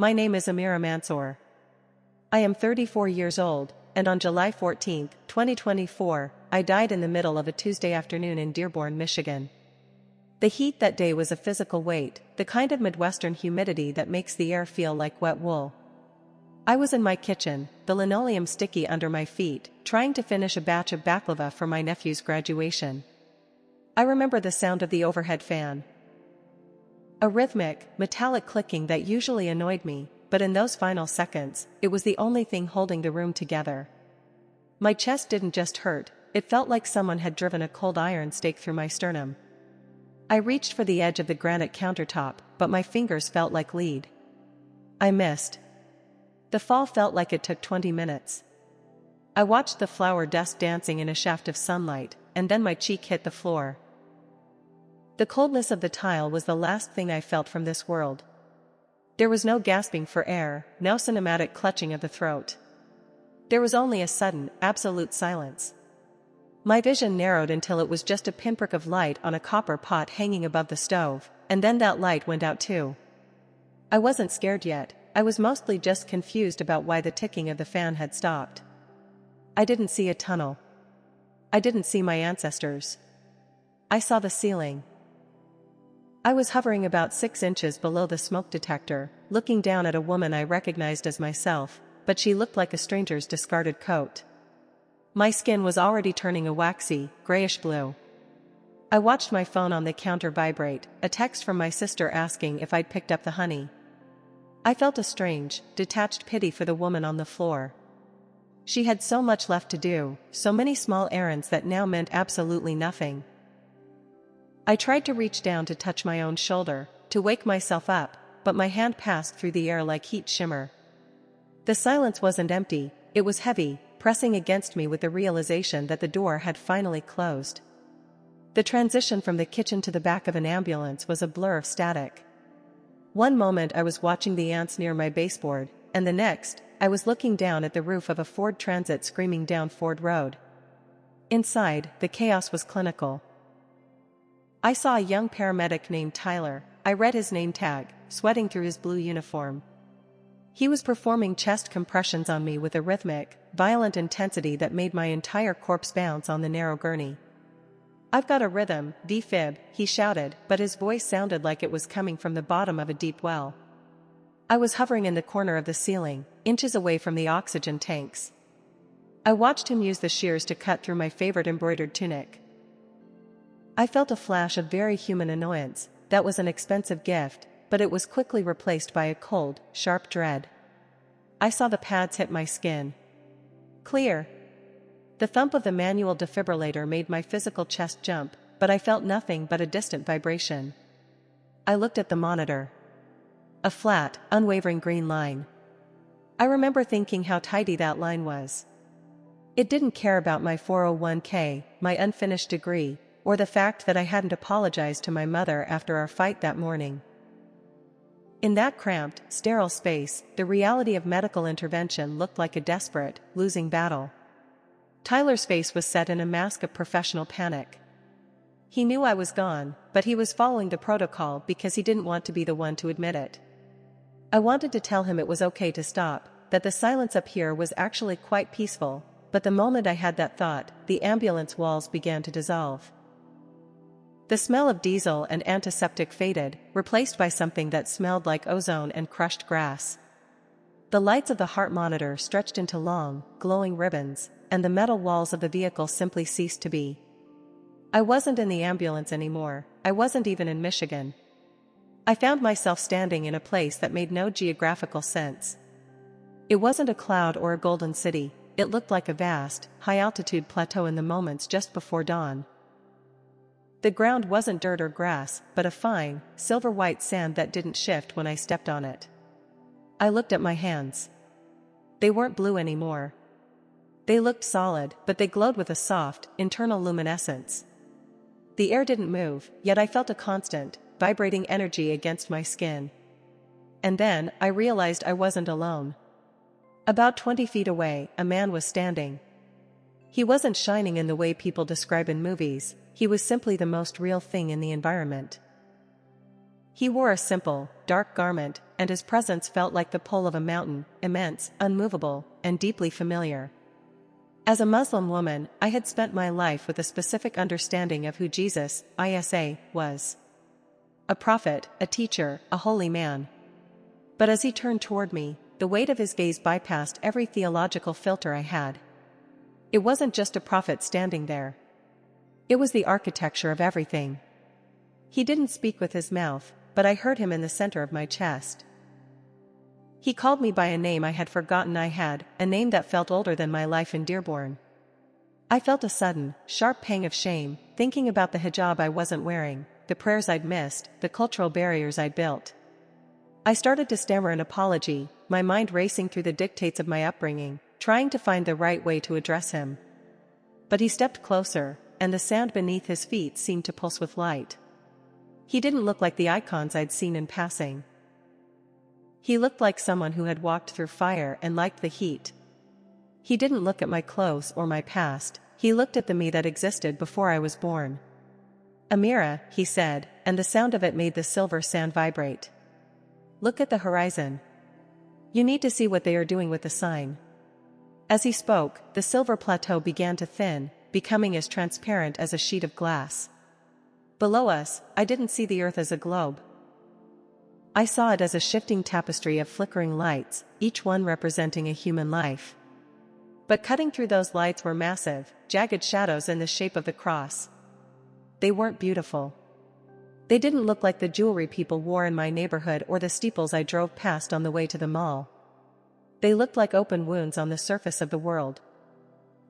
My name is Amira Mansour. I am 34 years old, and on July 14, 2024, I died in the middle of a Tuesday afternoon in Dearborn, Michigan. The heat that day was a physical weight, the kind of Midwestern humidity that makes the air feel like wet wool. I was in my kitchen, the linoleum sticky under my feet, trying to finish a batch of baklava for my nephew's graduation. I remember the sound of the overhead fan. A rhythmic, metallic clicking that usually annoyed me, but in those final seconds, it was the only thing holding the room together. My chest didn't just hurt, it felt like someone had driven a cold iron stake through my sternum. I reached for the edge of the granite countertop, but my fingers felt like lead. I missed. The fall felt like it took 20 minutes. I watched the flour dust dancing in a shaft of sunlight, and then my cheek hit the floor. The coldness of the tile was the last thing I felt from this world. There was no gasping for air, no cinematic clutching of the throat. There was only a sudden, absolute silence. My vision narrowed until it was just a pinprick of light on a copper pot hanging above the stove, and then that light went out too. I wasn't scared yet, I was mostly just confused about why the ticking of the fan had stopped. I didn't see a tunnel. I didn't see my ancestors. I saw the ceiling. I was hovering about 6 inches below the smoke detector, looking down at a woman I recognized as myself, but she looked like a stranger's discarded coat. My skin was already turning a waxy, grayish blue. I watched my phone on the counter vibrate, a text from my sister asking if I'd picked up the honey. I felt a strange, detached pity for the woman on the floor. She had so much left to do, so many small errands that now meant absolutely nothing. I tried to reach down to touch my own shoulder, to wake myself up, but my hand passed through the air like heat shimmer. The silence wasn't empty, it was heavy, pressing against me with the realization that the door had finally closed. The transition from the kitchen to the back of an ambulance was a blur of static. One moment I was watching the ants near my baseboard, and the next, I was looking down at the roof of a Ford Transit screaming down Ford Road. Inside, the chaos was clinical. I saw a young paramedic named Tyler. I read his name tag, sweating through his blue uniform. He was performing chest compressions on me with a rhythmic, violent intensity that made my entire corpse bounce on the narrow gurney. "I've got a rhythm, V-fib," he shouted, but his voice sounded like it was coming from the bottom of a deep well. I was hovering in the corner of the ceiling, inches away from the oxygen tanks. I watched him use the shears to cut through my favorite embroidered tunic. I felt a flash of very human annoyance. That was an expensive gift, but it was quickly replaced by a cold, sharp dread. I saw the pads hit my skin. Clear. The thump of the manual defibrillator made my physical chest jump, but I felt nothing but a distant vibration. I looked at the monitor. A flat, unwavering green line. I remember thinking how tidy that line was. It didn't care about my 401k, my unfinished degree, or the fact that I hadn't apologized to my mother after our fight that morning. In that cramped, sterile space, the reality of medical intervention looked like a desperate, losing battle. Tyler's face was set in a mask of professional panic. He knew I was gone, but he was following the protocol because he didn't want to be the one to admit it. I wanted to tell him it was okay to stop, that the silence up here was actually quite peaceful, but the moment I had that thought, the ambulance walls began to dissolve. The smell of diesel and antiseptic faded, replaced by something that smelled like ozone and crushed grass. The lights of the heart monitor stretched into long, glowing ribbons, and the metal walls of the vehicle simply ceased to be. I wasn't in the ambulance anymore, I wasn't even in Michigan. I found myself standing in a place that made no geographical sense. It wasn't a cloud or a golden city, it looked like a vast, high-altitude plateau in the moments just before dawn. The ground wasn't dirt or grass, but a fine, silver-white sand that didn't shift when I stepped on it. I looked at my hands. They weren't blue anymore. They looked solid, but they glowed with a soft, internal luminescence. The air didn't move, yet I felt a constant, vibrating energy against my skin. And then, I realized I wasn't alone. About 20 feet away, a man was standing. He wasn't shining in the way people describe in movies, he was simply the most real thing in the environment. He wore a simple, dark garment, and his presence felt like the pull of a mountain, immense, unmovable, and deeply familiar. As a Muslim woman, I had spent my life with a specific understanding of who Jesus, Isa, was. A prophet, a teacher, a holy man. But as he turned toward me, the weight of his gaze bypassed every theological filter I had. It wasn't just a prophet standing there. It was the architecture of everything. He didn't speak with his mouth, but I heard him in the center of my chest. He called me by a name I had forgotten I had, a name that felt older than my life in Dearborn. I felt a sudden, sharp pang of shame, thinking about the hijab I wasn't wearing, the prayers I'd missed, the cultural barriers I'd built. I started to stammer an apology, my mind racing through the dictates of my upbringing, trying to find the right way to address him. But he stepped closer, and the sand beneath his feet seemed to pulse with light. He didn't look like the icons I'd seen in passing. He looked like someone who had walked through fire and liked the heat. He didn't look at my clothes or my past, he looked at the me that existed before I was born. "Amira," he said, and the sound of it made the silver sand vibrate. "Look at the horizon. You need to see what they are doing with the sign." As he spoke, the silver plateau began to thin, becoming as transparent as a sheet of glass. Below us, I didn't see the earth as a globe. I saw it as a shifting tapestry of flickering lights, each one representing a human life. But cutting through those lights were massive, jagged shadows in the shape of the cross. They weren't beautiful. They didn't look like the jewelry people wore in my neighborhood or the steeples I drove past on the way to the mall. They looked like open wounds on the surface of the world.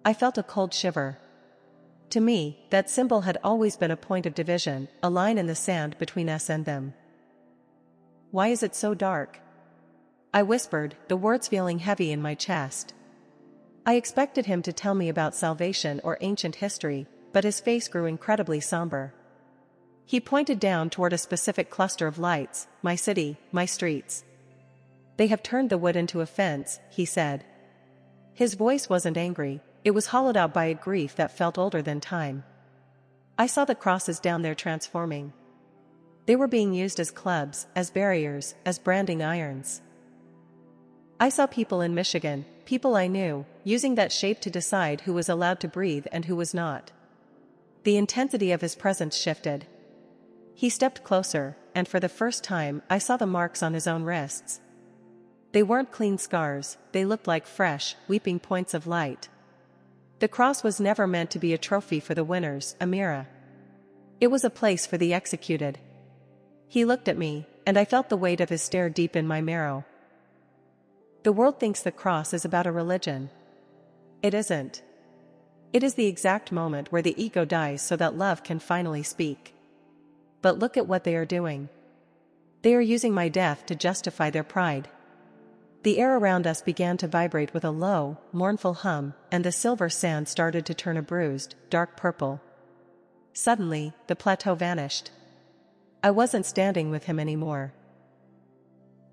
I felt a cold shiver. To me, that symbol had always been a point of division, a line in the sand between us and them. "Why is it so dark?" I whispered, the words feeling heavy in my chest. I expected him to tell me about salvation or ancient history, but his face grew incredibly somber. He pointed down toward a specific cluster of lights, "My city, my streets. They have turned the wood into a fence," he said. His voice wasn't angry, it was hollowed out by a grief that felt older than time. I saw the crosses down there transforming. They were being used as clubs, as barriers, as branding irons. I saw people in Michigan, people I knew, using that shape to decide who was allowed to breathe and who was not. The intensity of his presence shifted. He stepped closer, and for the first time, I saw the marks on his own wrists. They weren't clean scars, they looked like fresh, weeping points of light. The cross was never meant to be a trophy for the winners, Amira. It was a place for the executed. He looked at me, and I felt the weight of his stare deep in my marrow. The world thinks the cross is about a religion. It isn't. It is the exact moment where the ego dies so that love can finally speak. But look at what they are doing. They are using my death to justify their pride. The air around us began to vibrate with a low, mournful hum, and the silver sand started to turn a bruised, dark purple. Suddenly, the plateau vanished. I wasn't standing with him anymore.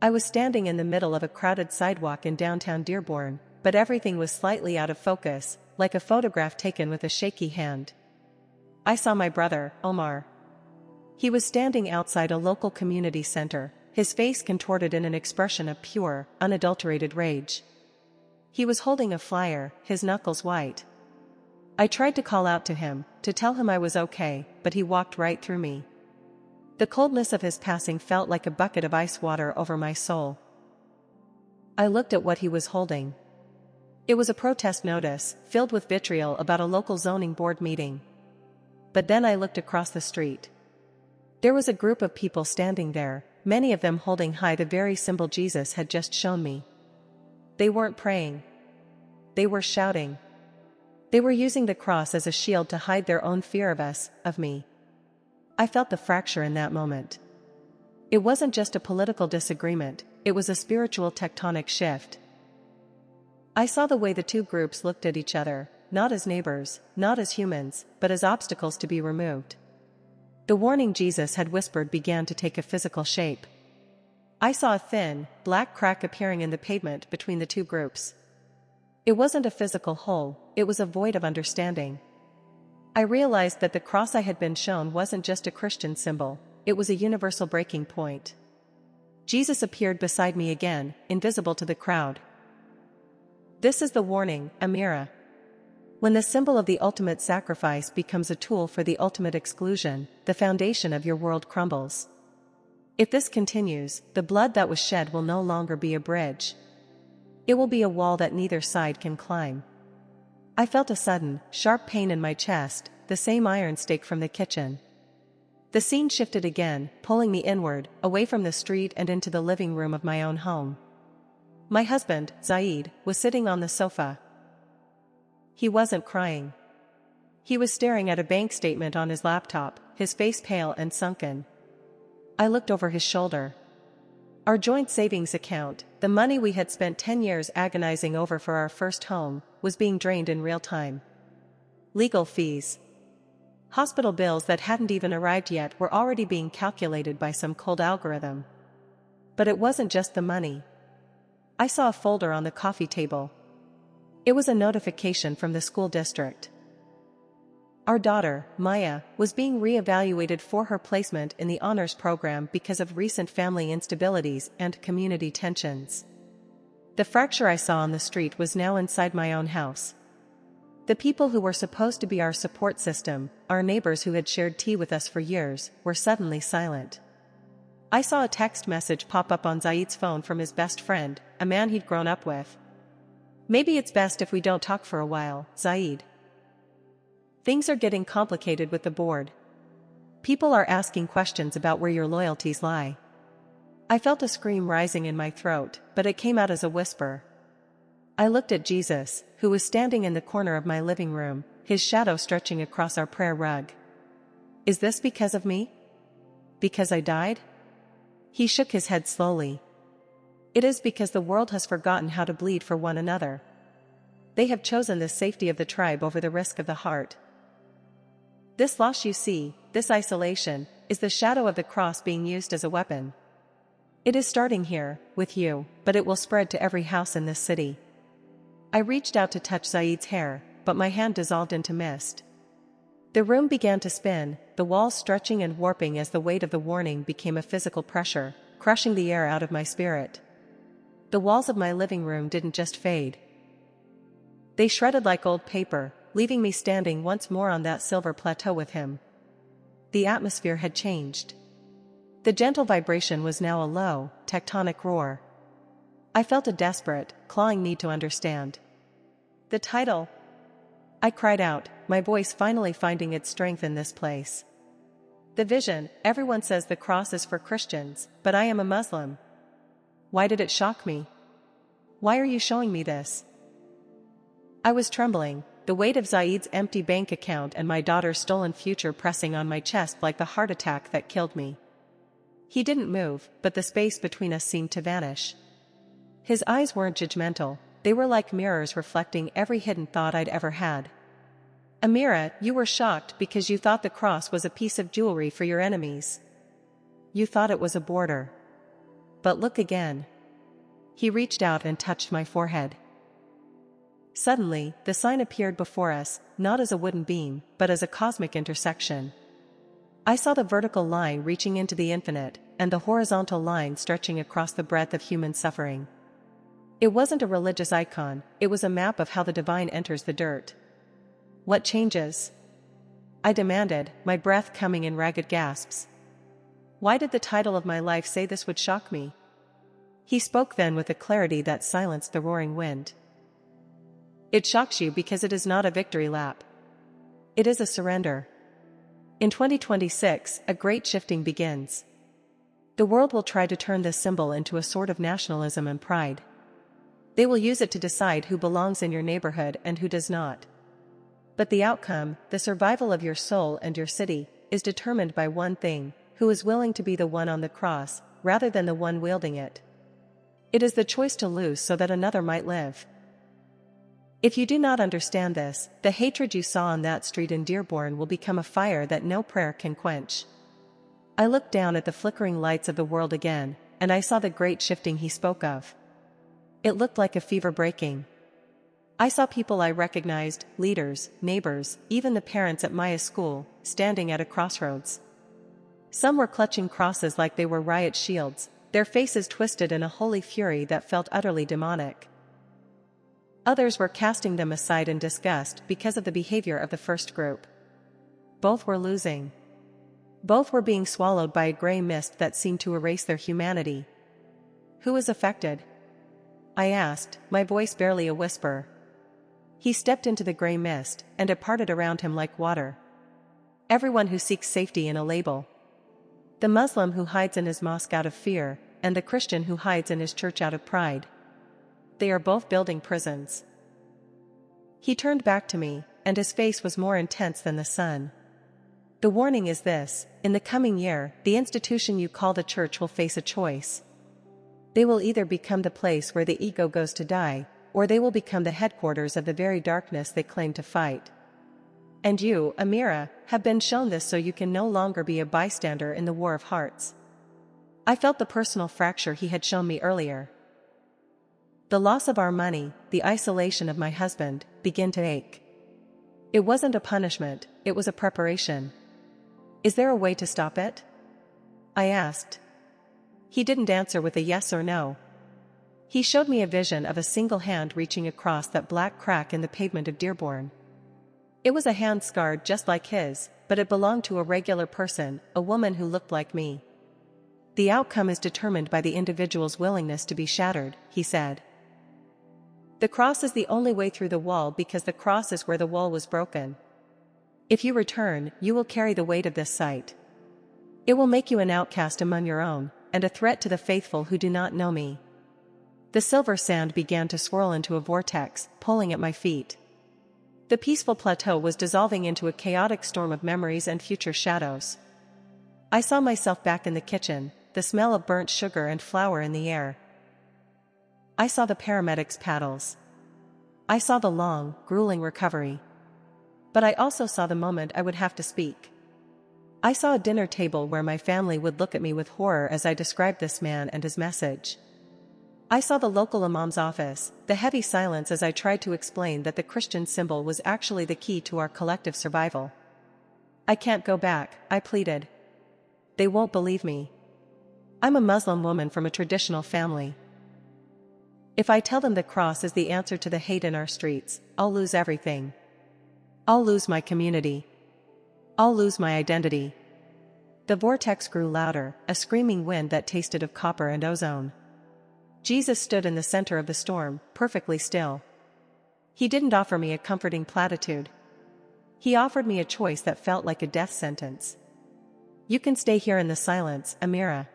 I was standing in the middle of a crowded sidewalk in downtown Dearborn, but everything was slightly out of focus, like a photograph taken with a shaky hand. I saw my brother, Omar. He was standing outside a local community center, his face contorted in an expression of pure, unadulterated rage. He was holding a flyer, his knuckles white. I tried to call out to him, to tell him I was okay, but he walked right through me. The coldness of his passing felt like a bucket of ice water over my soul. I looked at what he was holding. It was a protest notice, filled with vitriol about a local zoning board meeting. But then I looked across the street. There was a group of people standing there, many of them holding high the very symbol Jesus had just shown me. They weren't praying. They were shouting. They were using the cross as a shield to hide their own fear of us, of me. I felt the fracture in that moment. It wasn't just a political disagreement, it was a spiritual tectonic shift. I saw the way the two groups looked at each other, not as neighbors, not as humans, but as obstacles to be removed. The warning Jesus had whispered began to take a physical shape. I saw a thin, black crack appearing in the pavement between the two groups. It wasn't a physical hole, it was a void of understanding. I realized that the cross I had been shown wasn't just a Christian symbol, it was a universal breaking point. Jesus appeared beside me again, invisible to the crowd. This is the warning, Amira. When the symbol of the ultimate sacrifice becomes a tool for the ultimate exclusion, the foundation of your world crumbles. If this continues, the blood that was shed will no longer be a bridge. It will be a wall that neither side can climb. I felt a sudden, sharp pain in my chest, the same iron stake from the kitchen. The scene shifted again, pulling me inward, away from the street and into the living room of my own home. My husband, Zaid, was sitting on the sofa. He wasn't crying. He was staring at a bank statement on his laptop, his face pale and sunken. I looked over his shoulder. Our joint savings account, the money we had spent 10 years agonizing over for our first home, was being drained in real time. Legal fees. Hospital bills that hadn't even arrived yet were already being calculated by some cold algorithm. But it wasn't just the money. I saw a folder on the coffee table. It was a notification from the school district. Our daughter, Maya, was being re-evaluated for her placement in the honors program because of recent family instabilities and community tensions. The fracture I saw on the street was now inside my own house. The people who were supposed to be our support system, our neighbors who had shared tea with us for years, were suddenly silent. I saw a text message pop up on Zaid's phone from his best friend, a man he'd grown up with. "Maybe it's best if we don't talk for a while, Zaid. Things are getting complicated with the board. People are asking questions about where your loyalties lie." I felt a scream rising in my throat, but it came out as a whisper. I looked at Jesus, who was standing in the corner of my living room, his shadow stretching across our prayer rug. "Is this because of me? Because I died?" He shook his head slowly. "It is because the world has forgotten how to bleed for one another. They have chosen the safety of the tribe over the risk of the heart. This loss you see, this isolation, is the shadow of the cross being used as a weapon. It is starting here, with you, but it will spread to every house in this city." I reached out to touch Zaid's hair, but my hand dissolved into mist. The room began to spin, the walls stretching and warping as the weight of the warning became a physical pressure, crushing the air out of my spirit. The walls of my living room didn't just fade. They shredded like old paper, leaving me standing once more on that silver plateau with him. The atmosphere had changed. The gentle vibration was now a low, tectonic roar. I felt a desperate, clawing need to understand. "The title!" I cried out, my voice finally finding its strength in this place. "The vision, everyone says the cross is for Christians, but I am a Muslim. Why did it shock me? Why are you showing me this?" I was trembling, the weight of Zaid's empty bank account and my daughter's stolen future pressing on my chest like the heart attack that killed me. He didn't move, but the space between us seemed to vanish. His eyes weren't judgmental, they were like mirrors reflecting every hidden thought I'd ever had. "Amira, you were shocked because you thought the cross was a piece of jewelry for your enemies. You thought it was a border. But look again." He reached out and touched my forehead. Suddenly, the sign appeared before us, not as a wooden beam, but as a cosmic intersection. I saw the vertical line reaching into the infinite, and the horizontal line stretching across the breadth of human suffering. It wasn't a religious icon, it was a map of how the divine enters the dirt. "What changes?" I demanded, my breath coming in ragged gasps. Why did the title of my life say this would shock me? He spoke then with a clarity that silenced the roaring wind. "It shocks you because it is not a victory lap. It is a surrender. In 2026, a great shifting begins. The world will try to turn this symbol into a sort of nationalism and pride. They will use it to decide who belongs in your neighborhood and who does not. But the outcome, the survival of your soul and your city, is determined by one thing: who is willing to be the one on the cross, rather than the one wielding it. It is the choice to lose so that another might live. If you do not understand this, the hatred you saw on that street in Dearborn will become a fire that no prayer can quench." I looked down at the flickering lights of the world again, and I saw the great shifting he spoke of. It looked like a fever breaking. I saw people I recognized, leaders, neighbors, even the parents at Maya's school, standing at a crossroads. Some were clutching crosses like they were riot shields, their faces twisted in a holy fury that felt utterly demonic. Others were casting them aside in disgust because of the behavior of the first group. Both were losing. Both were being swallowed by a gray mist that seemed to erase their humanity. Who was affected? I asked, my voice barely a whisper. He stepped into the gray mist, and it parted around him like water. Everyone who seeks safety in a label. The Muslim who hides in his mosque out of fear, and the Christian who hides in his church out of pride. They are both building prisons. He turned back to me, and his face was more intense than the sun. The warning is this: in the coming year, the institution you call the church will face a choice. They will either become the place where the ego goes to die, or they will become the headquarters of the very darkness they claim to fight. And you, Amira, have been shown this so you can no longer be a bystander in the war of hearts. I felt the personal fracture he had shown me earlier. The loss of our money, the isolation of my husband, began to ache. It wasn't a punishment, it was a preparation. Is there a way to stop it? I asked. He didn't answer with a yes or no. He showed me a vision of a single hand reaching across that black crack in the pavement of Dearborn. It was a hand scarred just like his, but it belonged to a regular person, a woman who looked like me. The outcome is determined by the individual's willingness to be shattered, he said. The cross is the only way through the wall because the cross is where the wall was broken. If you return, you will carry the weight of this sight. It will make you an outcast among your own, and a threat to the faithful who do not know me. The silver sand began to swirl into a vortex, pulling at my feet. The peaceful plateau was dissolving into a chaotic storm of memories and future shadows. I saw myself back in the kitchen, the smell of burnt sugar and flour in the air. I saw the paramedics' paddles. I saw the long, grueling recovery. But I also saw the moment I would have to speak. I saw a dinner table where my family would look at me with horror as I described this man and his message. I saw the local imam's office, the heavy silence as I tried to explain that the Christian symbol was actually the key to our collective survival. I can't go back, I pleaded. They won't believe me. I'm a Muslim woman from a traditional family. If I tell them the cross is the answer to the hate in our streets, I'll lose everything. I'll lose my community. I'll lose my identity. The vortex grew louder, a screaming wind that tasted of copper and ozone. Jesus stood in the center of the storm, perfectly still. He didn't offer me a comforting platitude. He offered me a choice that felt like a death sentence. You can stay here in the silence, Amira.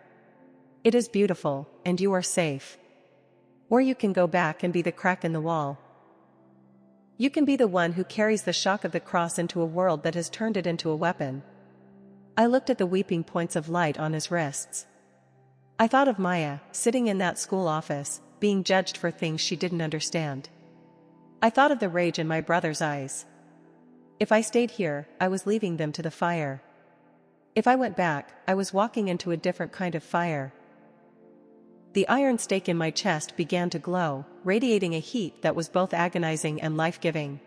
It is beautiful, and you are safe. Or you can go back and be the crack in the wall. You can be the one who carries the shock of the cross into a world that has turned it into a weapon. I looked at the weeping points of light on his wrists. I thought of Maya, sitting in that school office, being judged for things she didn't understand. I thought of the rage in my brother's eyes. If I stayed here, I was leaving them to the fire. If I went back, I was walking into a different kind of fire. The iron stake in my chest began to glow, radiating a heat that was both agonizing and life-giving.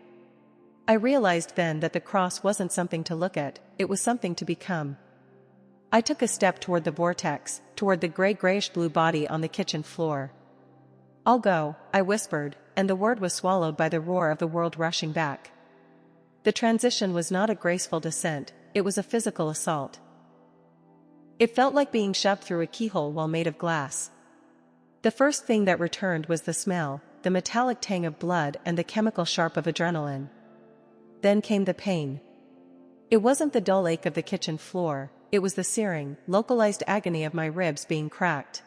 I realized then that the cross wasn't something to look at, it was something to become. I took a step toward the vortex, toward the grayish-blue body on the kitchen floor. I'll go, I whispered, and the word was swallowed by the roar of the world rushing back. The transition was not a graceful descent, it was a physical assault. It felt like being shoved through a keyhole while made of glass. The first thing that returned was the smell, the metallic tang of blood and the chemical sharp of adrenaline. Then came the pain. It wasn't the dull ache of the kitchen floor, it was the searing, localized agony of my ribs being cracked.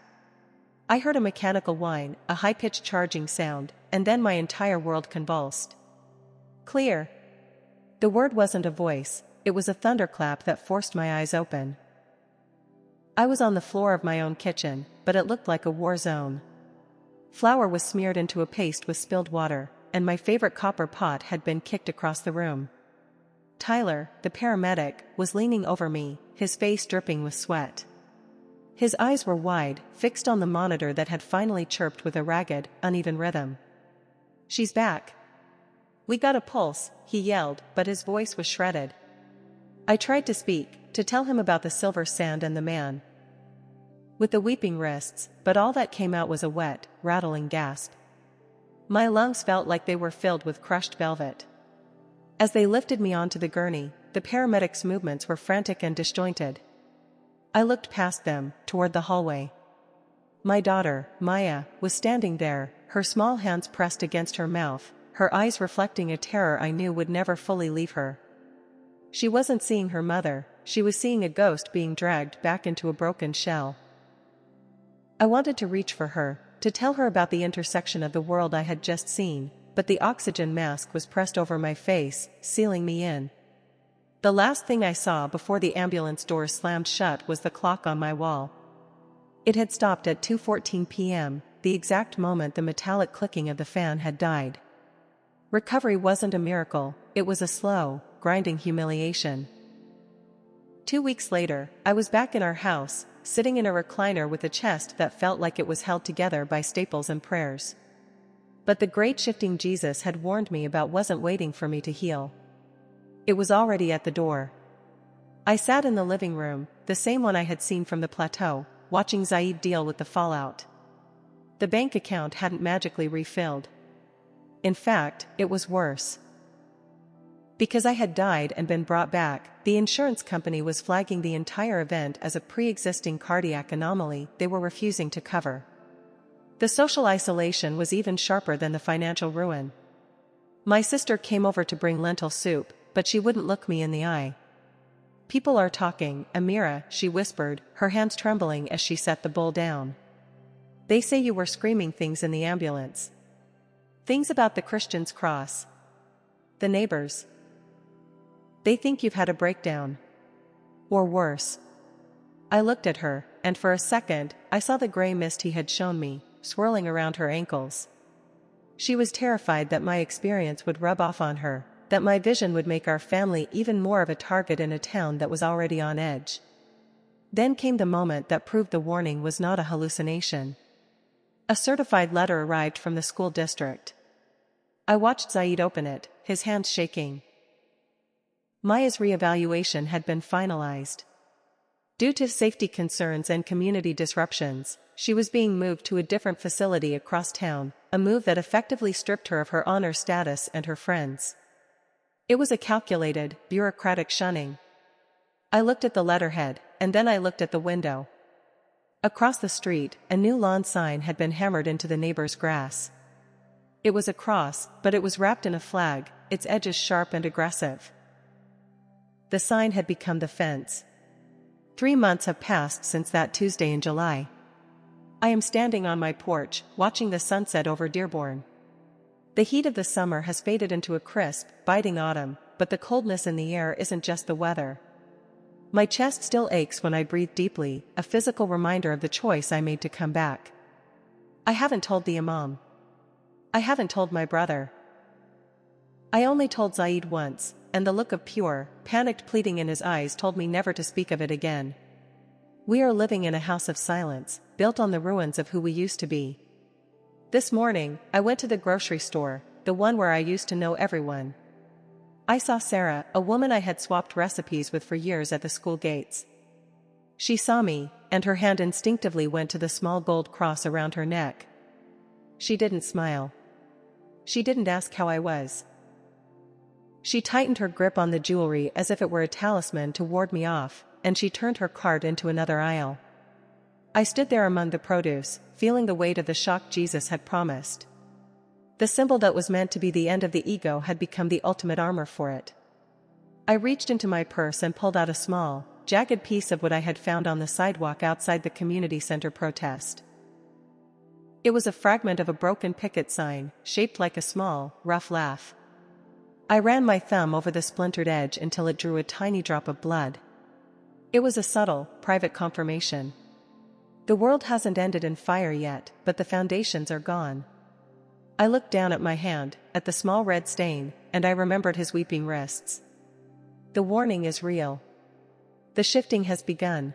I heard a mechanical whine, a high-pitched charging sound, and then my entire world convulsed. Clear. The word wasn't a voice, it was a thunderclap that forced my eyes open. I was on the floor of my own kitchen, but it looked like a war zone. Flour was smeared into a paste with spilled water, and my favorite copper pot had been kicked across the room. Tyler, the paramedic, was leaning over me, his face dripping with sweat. His eyes were wide, fixed on the monitor that had finally chirped with a ragged, uneven rhythm. She's back. We got a pulse, he yelled, but his voice was shredded. I tried to speak, to tell him about the silver sand and the man with the weeping wrists, but all that came out was a wet, rattling gasp. My lungs felt like they were filled with crushed velvet. As they lifted me onto the gurney, the paramedics' movements were frantic and disjointed. I looked past them, toward the hallway. My daughter, Maya, was standing there, her small hands pressed against her mouth, her eyes reflecting a terror I knew would never fully leave her. She wasn't seeing her mother, she was seeing a ghost being dragged back into a broken shell. I wanted to reach for her, to tell her about the intersection of the world I had just seen, but the oxygen mask was pressed over my face, sealing me in. The last thing I saw before the ambulance doors slammed shut was the clock on my wall. It had stopped at 2:14 p.m., the exact moment the metallic clicking of the fan had died. Recovery wasn't a miracle, it was a slow, grinding humiliation. 2 weeks later, I was back in our house, sitting in a recliner with a chest that felt like it was held together by staples and prayers. But the great shifting Jesus had warned me about wasn't waiting for me to heal. It was already at the door. I sat in the living room, the same one I had seen from the plateau, watching Zaid deal with the fallout. The bank account hadn't magically refilled. In fact, it was worse. Because I had died and been brought back, the insurance company was flagging the entire event as a pre-existing cardiac anomaly they were refusing to cover. The social isolation was even sharper than the financial ruin. My sister came over to bring lentil soup, but she wouldn't look me in the eye. "People are talking, Amira," she whispered, her hands trembling as she set the bowl down. "They say you were screaming things in the ambulance. Things about the Christian's cross. The neighbors. They think you've had a breakdown. Or worse." I looked at her, and for a second, I saw the gray mist he had shown me, swirling around her ankles. She was terrified that my experience would rub off on her, that my vision would make our family even more of a target in a town that was already on edge. Then came the moment that proved the warning was not a hallucination. A certified letter arrived from the school district. I watched Zaid open it, his hands shaking. Maya's reevaluation had been finalized. Due to safety concerns and community disruptions, she was being moved to a different facility across town, a move that effectively stripped her of her honor status and her friends. It was a calculated, bureaucratic shunning. I looked at the letterhead, and then I looked at the window. Across the street, a new lawn sign had been hammered into the neighbor's grass. It was a cross, but it was wrapped in a flag, its edges sharp and aggressive. The sign had become the fence. 3 months have passed since that Tuesday in July. I am standing on my porch, watching the sunset over Dearborn. The heat of the summer has faded into a crisp, biting autumn, but the coldness in the air isn't just the weather. My chest still aches when I breathe deeply, a physical reminder of the choice I made to come back. I haven't told the imam. I haven't told my brother. I only told Zaid once, and the look of pure, panicked pleading in his eyes told me never to speak of it again. We are living in a house of silence, built on the ruins of who we used to be. This morning, I went to the grocery store, the one where I used to know everyone. I saw Sarah, a woman I had swapped recipes with for years at the school gates. She saw me, and her hand instinctively went to the small gold cross around her neck. She didn't smile. She didn't ask how I was. She tightened her grip on the jewelry as if it were a talisman to ward me off, and she turned her cart into another aisle. I stood there among the produce, feeling the weight of the shock Jesus had promised. The symbol that was meant to be the end of the ego had become the ultimate armor for it. I reached into my purse and pulled out a small, jagged piece of what I had found on the sidewalk outside the community center protest. It was a fragment of a broken picket sign, shaped like a small, rough laugh. I ran my thumb over the splintered edge until it drew a tiny drop of blood. It was a subtle, private confirmation. The world hasn't ended in fire yet, but the foundations are gone. I looked down at my hand, at the small red stain, and I remembered his weeping wrists. The warning is real. The shifting has begun.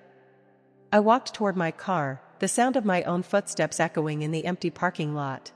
I walked toward my car, the sound of my own footsteps echoing in the empty parking lot.